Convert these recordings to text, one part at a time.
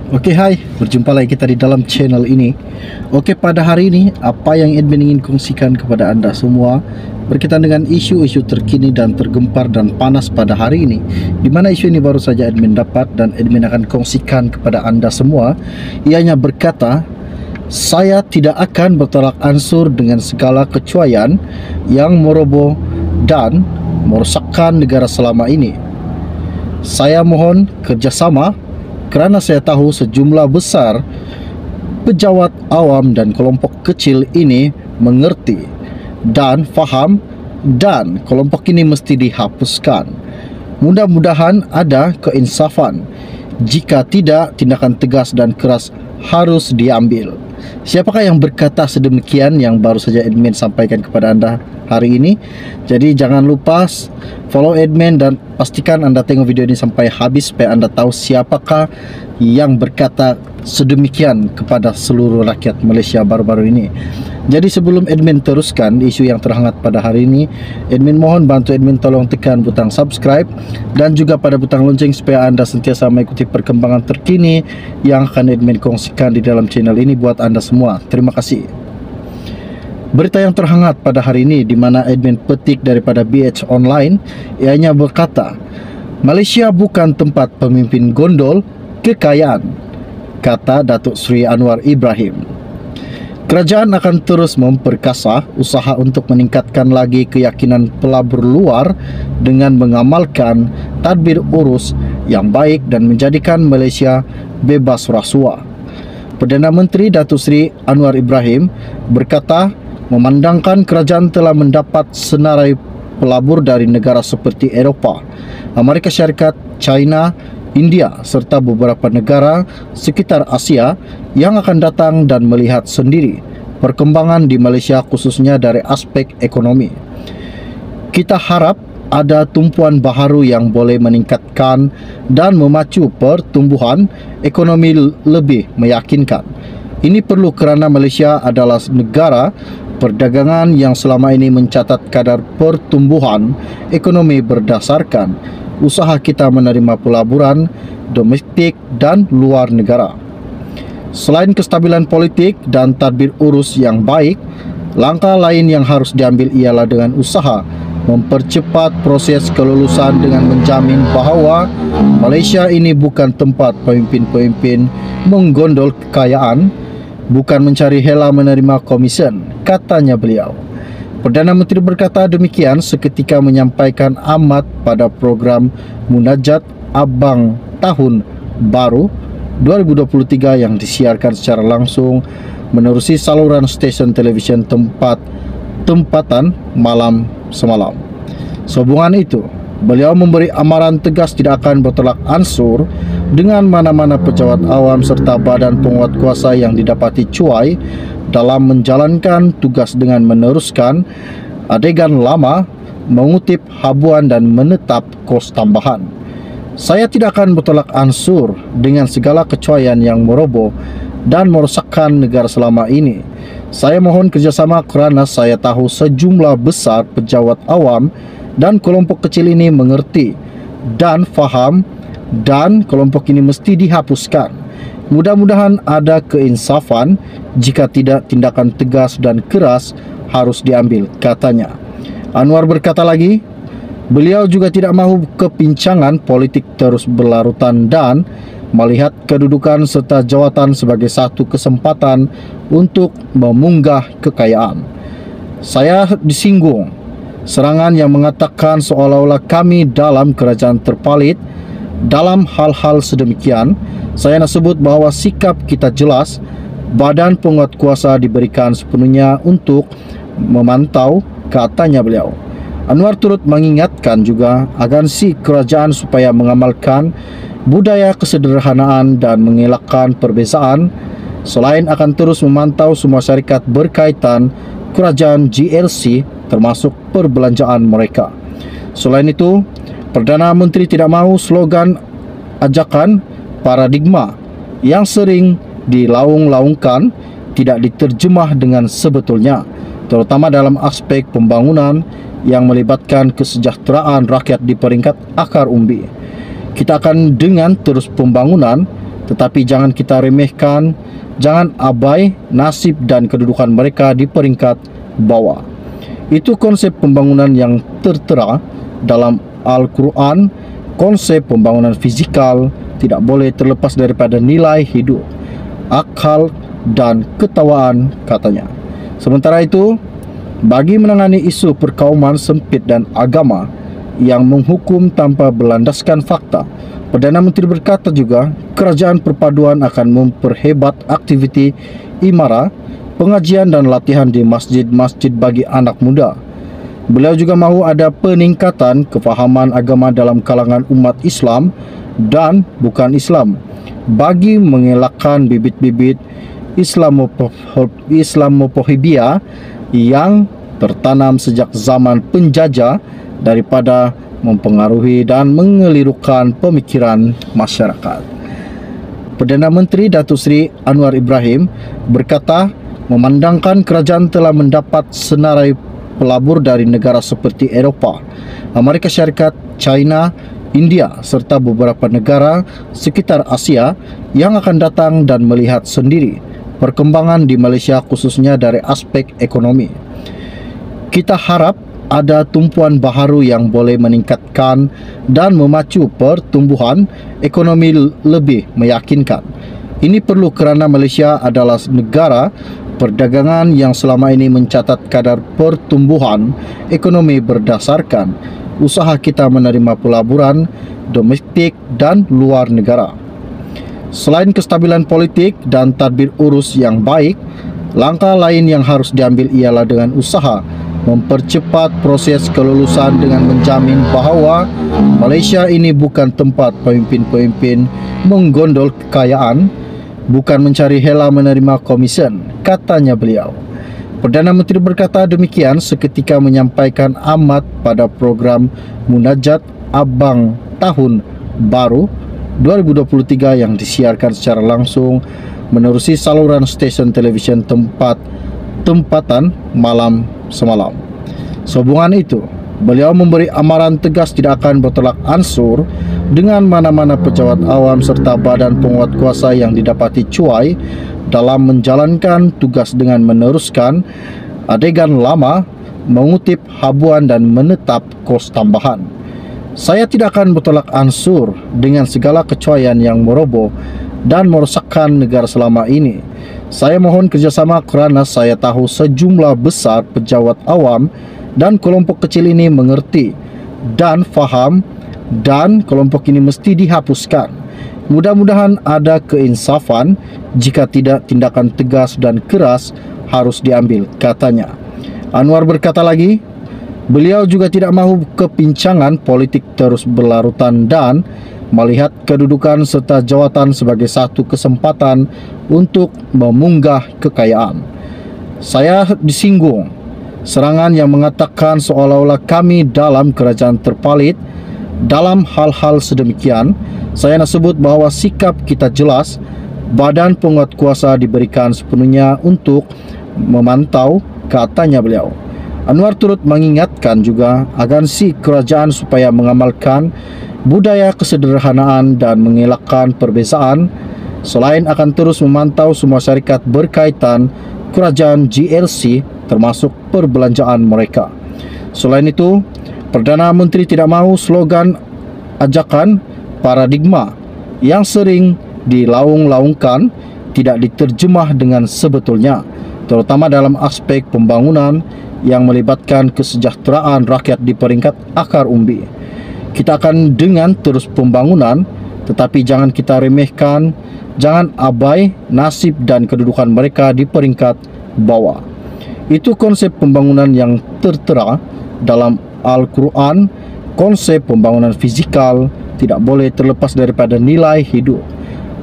Oke, hai, berjumpa lagi kita di dalam channel ini. Oke, pada hari ini apa yang admin ingin kongsikan kepada anda semua berkaitan dengan isu-isu terkini dan tergempar dan panas pada hari ini, di mana isu ini baru saja admin dapat dan admin akan kongsikan kepada anda semua. Ianya berkata, saya tidak akan bertolak ansur dengan segala kecuaian yang meroboh dan merosakkan negara selama ini. Saya mohon kerjasama kerana saya tahu sejumlah besar pejabat awam dan kelompok kecil ini mengerti dan faham, dan kelompok ini mesti dihapuskan. Mudah-mudahan ada keinsafan. Jika tidak, tindakan tegas dan keras harus diambil. Siapakah yang berkata sedemikian yang baru saja admin sampaikan kepada anda hari ini? Jadi jangan lupa follow admin dan pastikan anda tengok video ini sampai habis supaya anda tahu siapakah yang berkata sedemikian kepada seluruh rakyat Malaysia baru-baru ini. Jadi sebelum admin teruskan isu yang terhangat pada hari ini, admin mohon bantu admin tolong tekan butang subscribe dan juga pada butang lonceng supaya anda sentiasa mengikuti perkembangan terkini yang akan admin kongsikan di dalam channel ini buat anda semua. Terima kasih. Berita yang terhangat pada hari ini di mana admin petik daripada BH Online, ianya berkata, Malaysia bukan tempat pemimpin gondol kekayaan, kata Datuk Seri Anwar Ibrahim. Kerajaan akan terus memperkasa usaha untuk meningkatkan lagi keyakinan pelabur luar dengan mengamalkan tadbir urus yang baik dan menjadikan Malaysia bebas rasuah. Perdana Menteri Datuk Seri Anwar Ibrahim berkata, memandangkan kerajaan telah mendapat senarai pelabur dari negara seperti Eropah, Amerika Syarikat, China, India serta beberapa negara sekitar Asia yang akan datang dan melihat sendiri perkembangan di Malaysia khususnya dari aspek ekonomi. Kita harap ada tumpuan baharu yang boleh meningkatkan dan memacu pertumbuhan ekonomi lebih meyakinkan. Ini perlu kerana Malaysia adalah negara perdagangan yang selama ini mencatat kadar pertumbuhan ekonomi berdasarkan usaha kita menerima pelaburan domestik dan luar negara. Selain kestabilan politik dan tadbir urus yang baik, langkah lain yang harus diambil ialah dengan usaha mempercepat proses kelulusan dengan menjamin bahawa Malaysia ini bukan tempat pemimpin-pemimpin menggondol kekayaan, bukan mencari hela menerima komisen, katanya beliau. Perdana Menteri berkata demikian seketika menyampaikan amat pada program Munajat Abang Tahun Baru 2023 yang disiarkan secara langsung menerusi saluran stesen televisyen tempatan malam semalam. Sehubungan itu, beliau memberi amaran tegas tidak akan bertolak ansur dengan mana-mana pejabat awam serta badan penguat kuasa yang didapati cuai dalam menjalankan tugas dengan meneruskan adegan lama, mengutip habuan dan menetap kos tambahan. Saya tidak akan bertolak ansur dengan segala kecuaian yang meroboh dan merosakkan negara selama ini. Saya mohon kerjasama kerana saya tahu sejumlah besar pejabat awam dan kelompok kecil ini mengerti dan faham, dan kelompok ini mesti dihapuskan. Mudah-mudahan ada keinsafan. Jika tidak, tindakan tegas dan keras harus diambil, katanya. Anwar berkata lagi, beliau juga tidak mahu kepincangan politik terus berlarutan dan melihat kedudukan serta jawatan sebagai satu kesempatan untuk memunggah kekayaan. Saya disinggung serangan yang mengatakan seolah-olah kami dalam kerajaan terpalit. Dalam hal-hal sedemikian, saya nak sebut bahawa sikap kita jelas. Badan penguat kuasa diberikan sepenuhnya untuk memantau, katanya beliau. Anwar turut mengingatkan juga agensi kerajaan supaya mengamalkan budaya kesederhanaan dan mengelakkan perbezaan. Selain akan terus memantau semua syarikat berkaitan kerajaan GLC termasuk perbelanjaan mereka. Selain itu, Perdana Menteri tidak mahu slogan ajakan paradigma yang sering dilaung-laungkan tidak diterjemah dengan sebetulnya, terutama dalam aspek pembangunan yang melibatkan kesejahteraan rakyat di peringkat akar umbi. Kita akan dengan terus pembangunan tetapi jangan kita remehkan, jangan abai nasib dan kedudukan mereka di peringkat bawah. Itu konsep pembangunan yang tertera dalam Al-Quran. Konsep pembangunan fisikal tidak boleh terlepas daripada nilai hidup, akal dan ketawaan, katanya. Sementara itu, bagi menangani isu perkauman sempit dan agama yang menghukum tanpa berlandaskan fakta, Perdana Menteri berkata juga kerajaan perpaduan akan memperhebat aktiviti imara, pengajian dan latihan di masjid-masjid bagi anak muda. Beliau juga mahu ada peningkatan kefahaman agama dalam kalangan umat Islam dan bukan Islam bagi mengelakkan bibit-bibit Islamophobia yang tertanam sejak zaman penjajah daripada mempengaruhi dan mengelirukan pemikiran masyarakat. Perdana Menteri Datuk Seri Anwar Ibrahim berkata memandangkan kerajaan telah mendapat senarai pelabur dari negara seperti Eropah, Amerika Syarikat, China, India serta beberapa negara sekitar Asia yang akan datang dan melihat sendiri perkembangan di Malaysia khususnya dari aspek ekonomi. Kita harap ada tumpuan baharu yang boleh meningkatkan dan memacu pertumbuhan ekonomi lebih meyakinkan. Ini perlu kerana Malaysia adalah negara perdagangan yang selama ini mencatat kadar pertumbuhan ekonomi berdasarkan usaha kita menerima pelaburan domestik dan luar negara. Selain kestabilan politik dan tadbir urus yang baik, langkah lain yang harus diambil ialah dengan usaha mempercepat proses kelulusan dengan menjamin bahawa Malaysia ini bukan tempat pemimpin-pemimpin menggondol kekayaan, bukan mencari hela menerima komisen, katanya beliau. Perdana Menteri berkata demikian seketika menyampaikan amat pada program Munajat Abang Tahun Baru 2023 yang disiarkan secara langsung menerusi saluran stesen televisyen tempatan malam semalam. Sehubungan itu, beliau memberi amaran tegas tidak akan bertolak ansur dengan mana-mana pejabat awam serta badan penguat kuasa yang didapati cuai dalam menjalankan tugas dengan meneruskan adegan lama, mengutip habuan dan menetap kos tambahan. Saya tidak akan bertolak ansur dengan segala kecuaian yang meroboh dan merosakkan negara selama ini. Saya mohon kerjasama kerana saya tahu sejumlah besar pejabat awam dan kelompok kecil ini mengerti dan faham dan kelompok ini mesti dihapuskan. Mudah-mudahan ada keinsafan, jika tidak tindakan tegas dan keras harus diambil, katanya. Anwar berkata lagi, beliau juga tidak mahu kepincangan politik terus berlarutan dan melihat kedudukan serta jawatan sebagai satu kesempatan untuk memunggah kekayaan. Saya disinggung serangan yang mengatakan seolah-olah kami dalam kerajaan terpalit. Dalam hal-hal sedemikian, saya nak sebut bahawa sikap kita jelas, badan penguat kuasa diberikan sepenuhnya untuk memantau, katanya beliau. Anwar turut mengingatkan juga agensi kerajaan supaya mengamalkan budaya kesederhanaan dan mengelakkan perbezaan, selain akan terus memantau semua syarikat berkaitan kerajaan GLC termasuk perbelanjaan mereka. Selain itu, Perdana Menteri tidak mahu slogan ajakan paradigma yang sering dilaung-laungkan tidak diterjemah dengan sebetulnya, terutama dalam aspek pembangunan yang melibatkan kesejahteraan rakyat di peringkat akar umbi. Kita akan dengan terus pembangunan, tetapi jangan kita remehkan, jangan abai nasib dan kedudukan mereka di peringkat bawah. Itu konsep pembangunan yang tertera dalam Al-Quran. Konsep pembangunan fisikal tidak boleh terlepas daripada nilai hidup,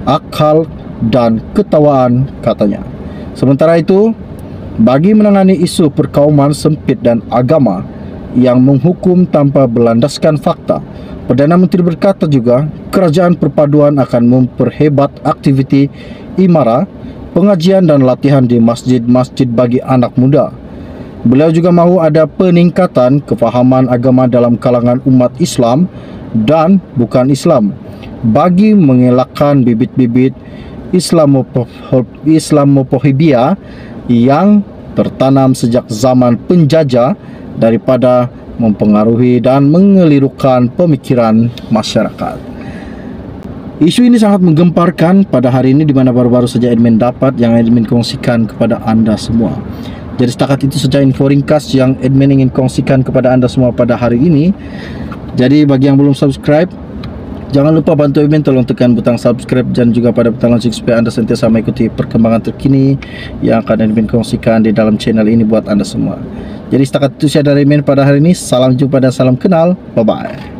akal dan ketawaan, katanya. Sementara itu, bagi menangani isu perkauman sempit dan agama yang menghukum tanpa berlandaskan fakta, Perdana Menteri berkata juga kerajaan perpaduan akan memperhebat aktiviti imara, pengajian dan latihan di masjid-masjid bagi anak muda. Beliau juga mahu ada peningkatan kefahaman agama dalam kalangan umat Islam dan bukan Islam bagi mengelakkan bibit-bibit Islamophobia yang tertanam sejak zaman penjajah daripada mempengaruhi dan mengelirukan pemikiran masyarakat. Isu ini sangat menggemparkan pada hari ini, di mana baru-baru saja admin dapat yang admin kongsikan kepada Anda semua. Jadi setakat itu saja info ringkas yang admin ingin kongsikan kepada Anda semua pada hari ini. Jadi bagi yang belum subscribe, jangan lupa bantu admin, tolong tekan butang subscribe dan juga pada butang lonceng supaya Anda sentiasa mengikuti perkembangan terkini yang akan admin kongsikan di dalam channel ini buat Anda semua. Jadi setakat itu saja dari admin pada hari ini. Salam jumpa dan salam kenal. Bye bye.